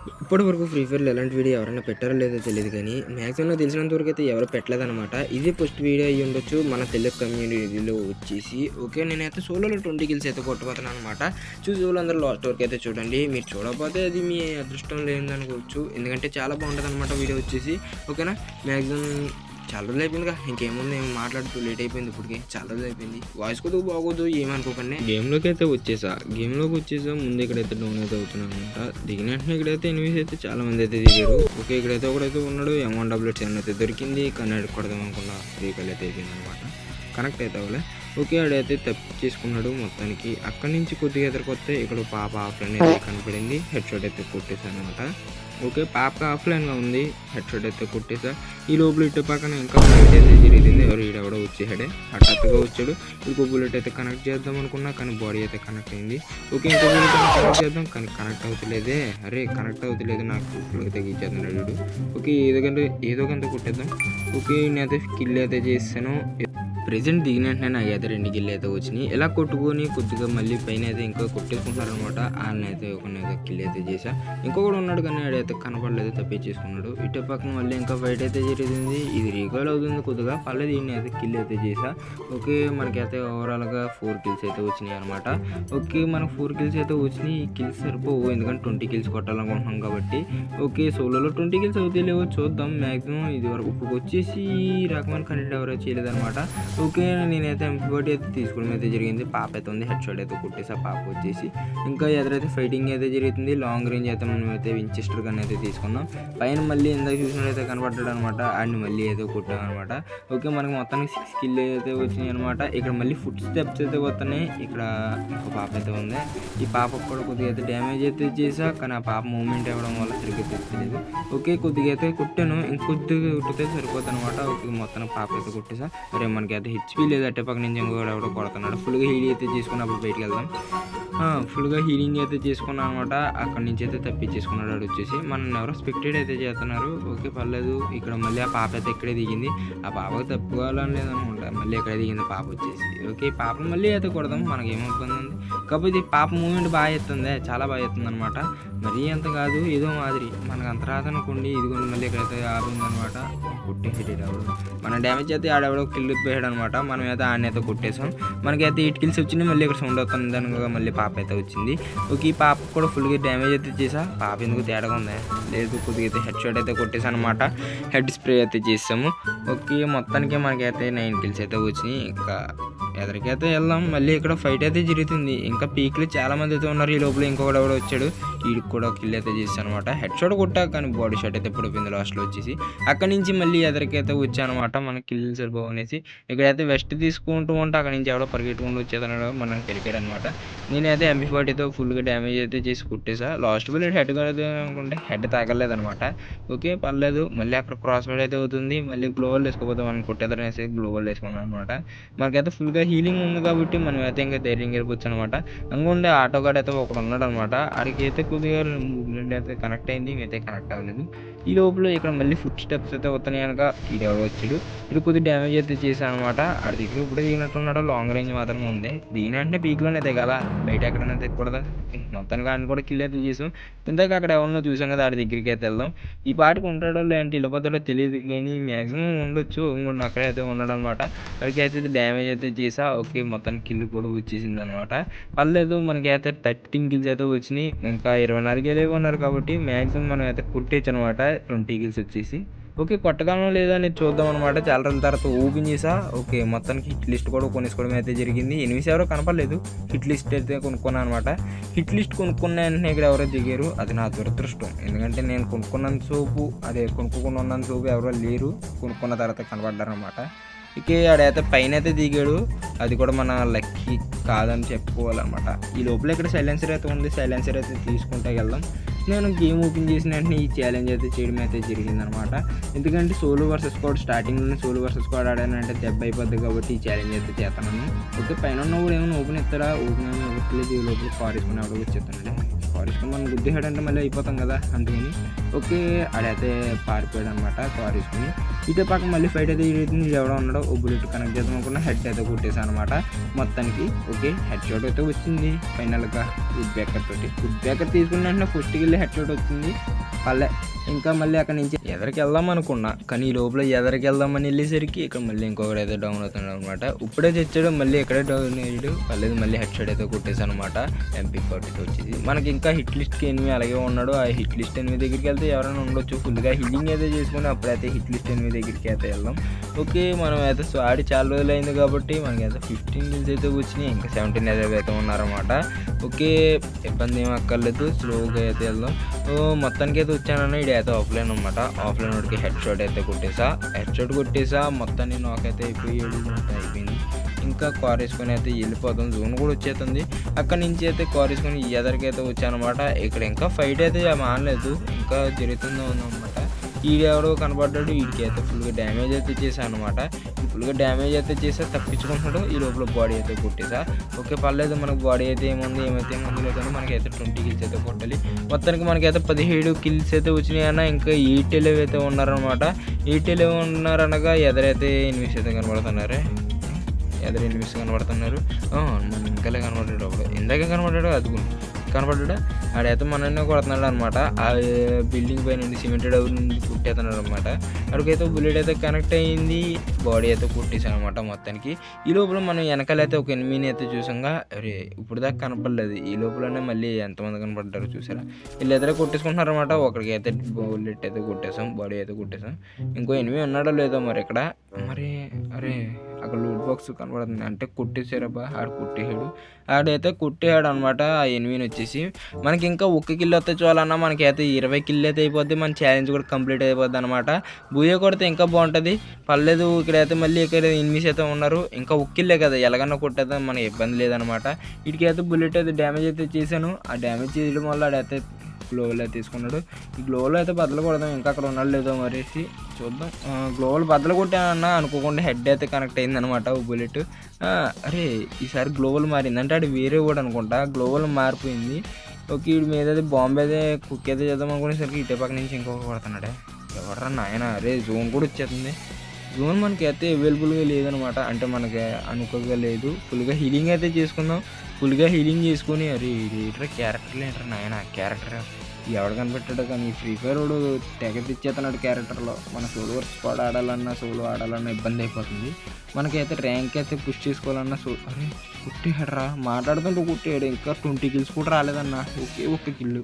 ఇప్పటి వరకు ఫ్రీ ఫైర్‌లో ఎలాంటి వీడియో ఎవరైనా పెట్టారో లేదో తెలీదు గానీ, మాక్సిమం నాకు తెలిసినంత వరకైతే ఎవరు పెట్టలేదనమాట. ఇదే ఫస్ట్ వీడియో అయ్యుండొచ్చు మన తెలుగు కమ్యూనిటీలో వచ్చేసి. ఓకే. నేనైతే సోలోలో 20 కిల్స్ అయితే కొట్టబోతున్నాననమాట. చూసేవాళ్ళందరూ లాస్ట్ వరకు అయితే చూడండి. మీరు చూడకపోతే అది మీ అదృష్టం లేనిదనుకోవచ్చు. ఎందుకంటే చాలా బాగుంటదనమాట వీడియో వచ్చేసి. ఓకేనా. మాక్సిమం చాలా రోజులు అయిపోయిందిగా. ఇంకేముంది ఏం మాట్లాడుతూ లేట్ అయిపోయింది ఇప్పటికి. చాలా రోజులు అయిపోయింది. వాయిస్ కొద్దిగా బాగోదు ఏమనుకోకండి. గేమ్‌లోకి అయితే వచ్చేసా. ముందు ఇక్కడైతే డౌన్ అయితే అవుతున్నాను అనమాట. దిగిన వెంటనే ఇక్కడైతే ఎనిమీస్ అయితే చాలా మంది అయితే దిగారు. ఓకే. ఇక్కడైతే ఒకడైతే ఉన్నాడు. M1W7 అయితే దొరికింది. కానీ ఆడికి కొడదాం అనుకున్న రీకాల్ అయితే అయిపోయింది అనమాట. కనెక్ట్ అయితే అవ్వలే. ఓకే. ఆడైతే తప్పించేసుకున్నాడు మొత్తానికి. అక్కడి నుంచి కొద్దిగా ఎదురుకొస్తే ఇక్కడ పాప ఆఫ్లైన్ అయితే కనపడింది. హెడ్ షాట్ అయితే కొట్టేశాను అనమాట. ఓకే. పాప ఆఫ్లైన్గా ఉంది. హెడ్ షాట్ అయితే కొట్టేసా. ఈ లోపల ఇటు పక్కన ఇంకా ఫైట్ అయితే జరిగింది. ఈడెవడో వచ్చేసాడే. హఠాత్తుగా వచ్చాడు. ఇంకో బుల్లెట్ అయితే కనెక్ట్ చేద్దాం అనుకున్నా కానీ బాడీ అయితే కనెక్ట్ అయింది. ఓకే. ఇంకో బుల్లెట్ కనెక్ట్ చేద్దాం కానీ కనెక్ట్ అవుతలేదే. అరే కనెక్ట్ అవుతలేదు. నాకు ఫుల్గా తగ్గించేస్తున్నాడు వీడు. ఓకే. ఏదో కొంత కొట్టేద్దాం. ఓకే. నేనైతే కిల్ అయితే చేస్తాను. ప్రెజెంట్ దిగిన వెంటనే నాకైతే 2 కిల్ అయితే వచ్చినాయి. ఇలా కొట్టుకొని కొద్దిగా మళ్ళీ పైన అయితే ఇంకా కొట్టేసుకుంటున్నారు అనమాట. ఆడనైతే ఒకనైతే కిల్ అయితే చేశా. ఇంకొకడు ఉన్నాడు కానీ ఆడైతే కనపడలేదు. తప్పించేసుకున్నాడు. ఇటు పక్కన మళ్ళీ ఇంకా ఫైట్ అయితే జరిగింది. ఇది రీకాల్ అవుతుంది కొద్దిగా. పర్లేదు ఈయన అయితే కిల్ అయితే చేశా. ఓకే. మనకైతే ఓవరాల్గా 4 కిల్స్ అయితే వచ్చినాయి అనమాట. ఓకే. మనకు 4 కిల్స్ అయితే వచ్చినాయి. ఈ కిల్స్ సరిపోవు ఎందుకంటే 20 కిల్స్ కొట్టాలనుకుంటున్నాం కాబట్టి. ఓకే. సోలోలో 20 కిల్స్ అవుతాయి లేవో చూద్దాం. మ్యాక్సిమం ఇది వరకు ఇప్పుడు వచ్చేసి ఈ రకమైన కంటెంట్ ఎవరో చేయలేదన్నమాట. ఓకే. నేనైతే ఎంపీ అయితే తీసుకోవడం అయితే జరిగింది. పాప అయితే ఉంది. హెడ్ షాట్ అయితే కొట్టేసి పాప వచ్చేసి ఇంకా ఎదురైతే ఫైటింగ్ అయితే జరుగుతుంది. లాంగ్ రేంజ్ అయితే మనం అయితే వించెస్టర్ గన్ అయితే తీసుకున్నాం. పైన మళ్ళీ ఇందాక చూసినట్టయితే కనపడ్డాడు అనమాట. ఆడిని మళ్ళీ ఏదో కొట్టాం అనమాట. ఓకే. మనకి మొత్తానికి 6 కిల్ అయితే వచ్చినాయి అనమాట. ఇక్కడ మళ్ళీ ఫుట్ స్టెప్స్ అయితే వస్తున్నాయి. ఇక్కడ ఒక పాప అయితే ఉంది. ఈ పాపకు కూడా కొద్దిగా అయితే డ్యామేజ్ అయితే చేసా కానీ ఆ పాప మూమెంట్ ఇవ్వడం వల్ల సరిగ్గా తెలియలేదు. ఓకే. కొద్దిగా అయితే కొట్టాను. ఇంకొద్దిగా కొట్టితే సరిపోతుంది అనమాట. ఓకే. మొత్తానికి పాప అయితే కొట్టేసా. మరి మనకి అయితే హెచ్పీ లేదు. అట్టే పక్క నుంచి ఇంకోటి ఎవడో కొడుతున్నాడు. ఫుల్గా హీల్ అయితే చేసుకున్నప్పుడు బయటికి వెళ్దాం. ఫుల్గా హీలింగ్ అయితే చేసుకున్నాను అనమాట. అక్కడి నుంచి అయితే తప్పించేసుకున్నాడు. వాడు వచ్చేసి మనల్ని ఎవరో స్పెక్టెడ్ అయితే చేస్తున్నారు. ఓకే. పర్లేదు. ఇక్కడ మళ్ళీ ఆ పాప అయితే ఇక్కడే దిగింది. ఆ పాపకు తప్పుకోవాలని లేదనుకుంటా. మళ్ళీ ఎక్కడ దిగింది పాప వచ్చేసి. ఓకే. పాపను మళ్ళీ అయితే కొడదాం. మనకి ఏమవుతుంది ఉంది. కాకపోతే ఈ పాప మూమెంట్ బాగా ఎత్తుంది. చాలా బాగా ఎత్తుంది అనమాట. మరీ అంత కాదు ఏదో మాదిరి మనకు అంత రాదనుకోండి. ఇదిగోండి మళ్ళీ ఎక్కడైతే ఆపిందనమాట. కొట్టే హిట్ ఆవిడ మన డ్యామేజ్ అయితే ఆడెవడో కిల్ పోయాడు అనమాట. మనం అయితే ఆడిని అయితే కొట్టేసాం. మనకైతే 8 కిల్స్ వచ్చినాయి. మళ్ళీ ఇక్కడ సౌండ్ అవుతుంది దానిగా మళ్ళీ పాప అయితే వచ్చింది. ఓకే. ఈ పాప కూడా ఫుల్గా డ్యామేజ్ అయితే చేసా. పాప ఎందుకు తేడాగా ఉంది లేదు. కొద్దిగా అయితే హెడ్ షాట్ అయితే కొట్టేసాను అనమాట. హెడ్ స్ప్రే అయితే చేసాము. ఓకే. మొత్తానికి మనకైతే 9 కిల్స్ అయితే వచ్చినాయి. ఇంకా ఎదరికైతే వెళ్దాం. మళ్ళీ ఇక్కడ ఫైట్ అయితే జరుగుతుంది. ఇంకా పీక్లు చాలా మంది అయితే ఉన్నారు. ఈ లోపల ఇంకొకటి ఎవడో వచ్చాడు. వీడికి కూడా కిల్ అయితే చేశాను అనమాట. హెడ్ షాట్ కొట్టా కానీ బాడీ షాట్ అయితే పడిపోయింది లాస్ట్లో వచ్చేసి. అక్కడి నుంచి మళ్ళీ ఎదరికైతే వచ్చానమాట. మనకి కిల్ సరిపోవనేసి ఇక్కడైతే వెస్ట్ తీసుకుంటూ ఉంటే అక్కడి నుంచి ఎవడో పరిగెట్టుకుంటూ వచ్చేదన్నాడు. మనం గెలిపాడు అనమాట. నేనైతే MP40తో ఫుల్గా డ్యామేజ్ అయితే చేసి కొట్టేసా. లాస్ట్ బుల్లెట్ హెడ్ కాదు అనుకుంటే హెడ్ తాగలేదు అనమాట. ఓకే. పర్లేదు. మళ్ళీ అక్కడ క్రాస్ ఫైర్ అయితే అవుతుంది. మళ్ళీ గ్లోవల్ వేసుకోపోతాం మనం కొట్టేదనేసి గ్లోవల్ వేసుకున్నాం అనమాట. మనకైతే ఫుల్గా హీలింగ్ ఉంది కాబట్టి మనం అయితే ఇంకా ధైర్యం గెలిపొచ్చు అనమాట. అనుకుంటే ఆటో గార్డ్ అయితే ఒకడు ఉన్నాడు అనమాట. ఆడికి అయితే కొద్దిగా బ్లడ్ అయితే కనెక్ట్ అయింది. అయితే కనెక్ట్ అవ్వలేదు. ఈ లోపల ఇక్కడ మళ్ళీ ఫుట్ స్టెప్స్ అయితే వస్తున్నాయి కనుక ఇది ఎవరు వచ్చాడు. ఇది కొద్దిగా డ్యామేజ్ అయితే చేశాను అనమాట. ఆడి దగ్గర ఇప్పుడే దిగినట్టున్నాడు. లాంగ్ రేంజ్ మాత్రమే ఉంది. దిగినంటే పీక్లోనే దిగాల. బయట ఎక్కడైనా దిగకూడదా. మొత్తానికి ఆడిని కూడా కిల్ అయితే చేసాం. ఇందాక అక్కడ ఎవరినో చూసాం కదా ఆడి దగ్గరికి అయితే వెళ్దాం. ఈ పాటికి ఉంటాడో లేదంటే వెళ్ళిపోతాడో తెలియదు కానీ మ్యాక్సిమం ఉండొచ్చు. ఇంకొండ అక్కడే అయితే ఉన్నాడు అనమాట. అక్కడికి అయితే డ్యామేజ్ అయితే చేసా. ఓకే. మొత్తానికి కిల్ కూడా వచ్చేసింది అనమాట. పర్లేదు. మనకి అయితే 13 కిల్స్ అయితే వచ్చినాయి. ఇంకా 24 గేలే ఉన్నారు కాబట్టి మ్యాక్సిమం మనం అయితే కొట్టేచ్చు అనమాట. 20 కిల్స్ వచ్చేసి. ఓకే. కొట్టగలమో లేదా అనేది చూద్దాం అనమాట. చాలా రోజుల తర్వాత ఓపెన్ చేసా. ఓకే. మొత్తానికి హిట్ లిస్ట్ కూడా కొనేసుకోవడం అయితే జరిగింది. ఎనిమిస్ ఎవరో కనపడలేదు. హిట్ లిస్ట్ అయితే కొనుక్కున్నాను అనమాట. హిట్ లిస్ట్ కొనుక్కున్న వెంటనే ఇక్కడ ఎవరో దిగారు. అది నా దురదృష్టం. ఎందుకంటే నేను కొనుక్కున్నంత సోపు కొనుక్కోకుండా ఉన్నంత సోపు ఎవరో లేరు. కొనుక్కున్న తర్వాత కనపడ్డారు అనమాట. ఇక ఆడైతే పైన అయితే దిగాడు. అది కూడా మన లక్కీ కాదని చెప్పుకోవాలన్నమాట. ఈ లోపల ఇక్కడ సైలెన్సర్ అయితే ఉంది. సైలెన్సర్ అయితే తీసుకుంటే వెళ్దాం. నేను గేమ్ ఓపెన్ చేసిన వెంటనే ఈ ఛాలెంజ్ అయితే చేయడం అయితే జరిగిందనమాట. ఎందుకంటే సోలో వర్సెస్ స్క్వాడ్ స్టార్టింగ్లోనే సోలో వర్సెస్ స్క్వాడ్ ఆడానంటే దెబ్బ అయిపోద్ది కాబట్టి ఈ ఛాలెంజ్ అయితే చేస్తున్నాను. ఓకే. పైన ఉన్న కూడా ఏమైనా ఓపెన్ ఇస్తారా. ఓపెన్ ఏమైనా ఇవ్వట్లేదు. ఈ లోపల కార్ వేసుకుని ఎవడో వచ్చేస్తున్నాడు. కార్ వేసుకుని మనం గుద్దేహాడంటే మళ్ళీ అయిపోతాం కదా. అందుకని ఓకే ఆడైతే పారిపోయాడు అనమాట కార్ వేసుకుని. ఇటే పక్క మళ్ళీ ఫైట్ అయితే ఎవడో ఉన్నాడో ఓ బుల్లెట్ కనెక్ట్ చేద్దాం అనుకున్నా హెడ్ అయితే కొట్టేసాను అనమాట మొత్తానికి. ఓకే హెడ్ షాట్ అయితే వచ్చింది ఫైనల్గా వుడ్ బ్యాకర్ తోటి. వుడ్ బ్యాకర్ తీసుకున్న వెంటనే ఫస్ట్కి వెళ్ళి హెడ్ షాట్ వచ్చింది పల్లె. ఇంకా మళ్ళీ అక్కడి నుంచి ఎదరికి వెళ్దాం అనుకున్నా కానీ ఈ లోపల ఎదరికి వెళ్దామని వెళ్ళేసరికి ఇక్కడ మళ్ళీ ఇంకొకటి అయితే డౌన్ అవుతున్నాడు అనమాట. ఇప్పుడే తెచ్చాడు మళ్ళీ ఎక్కడే డౌన్ అయ్యాడు పర్లేదు మళ్ళీ హెడ్ షాట్ అయితే కొట్టేసాను అనమాట. MP40 వచ్చేసి మనకి ఇంకా హిట్ లిస్ట్కి ఎనిమిది అలాగే ఉన్నాడు. ఆ హిట్ లిస్ట్ 8 దగ్గరికి వెళ్తే ఎవరైనా ఉండొచ్చు ఫుల్గా హీలింగ్ అయితే చేసుకుని అప్పుడైతే హిట్ లిస్ట్ 8 దగ్గరికి అయితే వెళ్దాం. ఓకే మనం అయితే ఆడి చాలా రోజులు అయింది కాబట్టి మనకి అయితే 15 కిల్స్ అయితే వచ్చినాయి. ఇంకా 17 అయితే ఉన్నారన్నమాట. ఓకే ఇబ్బంది ఏం అక్కర్లేదు స్లోగా అయితే వెళ్దాం. మొత్తానికి అయితే వచ్చానన్న ఇది అయితే ఆఫ్లైన్ అనమాట. ఆఫ్లైన్ వాడికి హెడ్ షాట్ అయితే కొట్టేసా మొత్తాన్ని నాకైతే అయిపోయాడు మొత్తం అయిపోయింది. ఇంకా కార్ వేసుకొని అయితే వెళ్ళిపోతాం. జోన్ కూడా వచ్చేస్తుంది. అక్కడి నుంచి అయితే కార్ వేసుకొని ఎదరికి అయితే వచ్చానమాట. ఇక్కడ ఇంకా ఫైట్ అయితే మానలేదు ఇంకా జరుగుతుందో ఉందన్నమాట. ఈడెవడో కనపడ్డాడు వీడికి అయితే ఫుల్గా డ్యామేజ్ అయితే చేశాను అనమాట. ఫుల్గా డ్యామేజ్ అయితే చేసా తప్పించుకుంటున్నాడు. ఈ లోపల బాడీ అయితే కొట్టేసా. ఓకే పర్లేదు మనకు బాడీ అయితే ఏముంది ఏముంది లేదని మనకైతే 20 కిల్స్ అయితే కొట్టాలి. మొత్తానికి మనకైతే 17 కిల్స్ అయితే వచ్చినాయి అన్న. ఇంకా 8 అయితే ఉన్నారనమాట. 8 ఉన్నారనగా ఎదరైతే ఎనిమిస్ అయితే కనబడుతున్నారు. ఎదురు ఎనిమిస్ కనబడుతున్నారు. మన ఇంకలే కనబడ్డాడు అప్పుడు ఇందాక కనబడ్డాడు అది కనపడ్డా ఆడైతే మనల్ని కొడుతున్నాడు అనమాట. ఆ బిల్డింగ్ పై నుండి సిమెంటెడ్ నుండి కుట్టేస్తున్నాడు అనమాట. అక్కడికైతే బుల్లెట్ అయితే కనెక్ట్ అయ్యింది బాడీ అయితే కుట్టేసాను అనమాట మొత్తానికి. ఈ లోపల మనం వెనకాలైతే ఒక ఎనిమిని అయితే చూసాంగా అరే ఇప్పుడు దాకా కనపడలేదు. ఈ లోపలనే మళ్ళీ ఎంతమంది కనపడ్డారో చూసారా వీళ్ళు ఎదురే కొట్టేసుకుంటున్నారు అనమాట. ఒకరికి అయితే బుల్లెట్ అయితే కొట్టేసాం బాడీ అయితే కొట్టేసాం. ఇంకో ఎనిమిది ఉన్నాడో లేదో మరి ఇక్కడ మరి అరే అక్కడ లూట్ బాక్స్ కనబడుతుంది అంటే కొట్టేసారబ్బా ఆడు కొట్టేసాడు. ఆడైతే కొట్టేసాడు అనమాట. ఆ ఎనిమిది వచ్చేసి మనకి ఇంకా 1 కిల్ వస్తే చాలన్నా మనకైతే 20 కిల్ అయితే అయిపోద్ది. మన ఛాలెంజ్ కూడా కంప్లీట్ అయిపోద్ది అనమాట. బూయే కొడితే ఇంకా బాగుంటుంది పర్లేదు. ఇక్కడైతే మళ్ళీ ఇక్కడ ఎనిమిస్ అయితే ఉన్నారు. ఇంకా 1 కిల్లే కదా ఎలాగన్నా కొట్టేద్దాం మనకి ఇబ్బంది లేదనమాట. వీటికైతే బుల్లెట్ అయితే డ్యామేజ్ అయితే చేశాను. ఆ డ్యామేజ్ చేయడం వల్ల ఆడైతే గ్లోవల్ అయితే తీసుకున్నాడు. ఈ గ్లోవల్ అయితే బద్దలు కొడదాం ఇంకా అక్కడ ఉన్నాడు లేదో మరేసి చూద్దాం. గ్లోవల్ బద్దలు కొట్టానన్నా అనుకోకుండా హెడ్ అయితే కనెక్ట్ అయిందనమాట బుల్లెట్. అరే ఈసారి గ్లోవల్ మారింది అంటే ఆడు వేరే కూడా అనుకుంటా గ్లోవల్ మారిపోయింది. ఓకే వీడి మీద అయితే బాంబే అయితే కుక్ అయితే చేద్దాం అనుకునేసరికి ఇటే పక్క నుంచి ఇంకొక కొడుతున్నాడే ఎవడరా నాయన. అరే జోన్ కూడా వచ్చేస్తుంది. జోన్ మనకి అయితే అవైలబుల్గా లేదనమాట అంటే మనకి అనుకోగా లేదు. ఫుల్గా హీలింగ్ అయితే చేసుకుందాం. ఫుల్గా హీలింగ్ చేసుకొని అరే ఏంట్రా క్యారెక్టర్లు ఏంట్రా నాయన క్యారెక్టర్ ఎవడు కనిపెట్టాడు కానీ ఫ్రీ ఫైర్ వాడు తెగ తెచ్చేస్తున్నాడు క్యారెక్టర్లో. మన సోలో వర్క్స్ కూడా సోలో ఆడాలన్నా ఇబ్బంది అయిపోతుంది. మనకైతే ర్యాంక్ అయితే పుష్ చేసుకోవాలన్నా అరే కుట్టేయడరా మాట్లాడుతుంటూ కుట్టేయడు. ఇంకా 20 కిల్స్ కూడా రాలేదన్నా. ఒకే 1 కిల్లు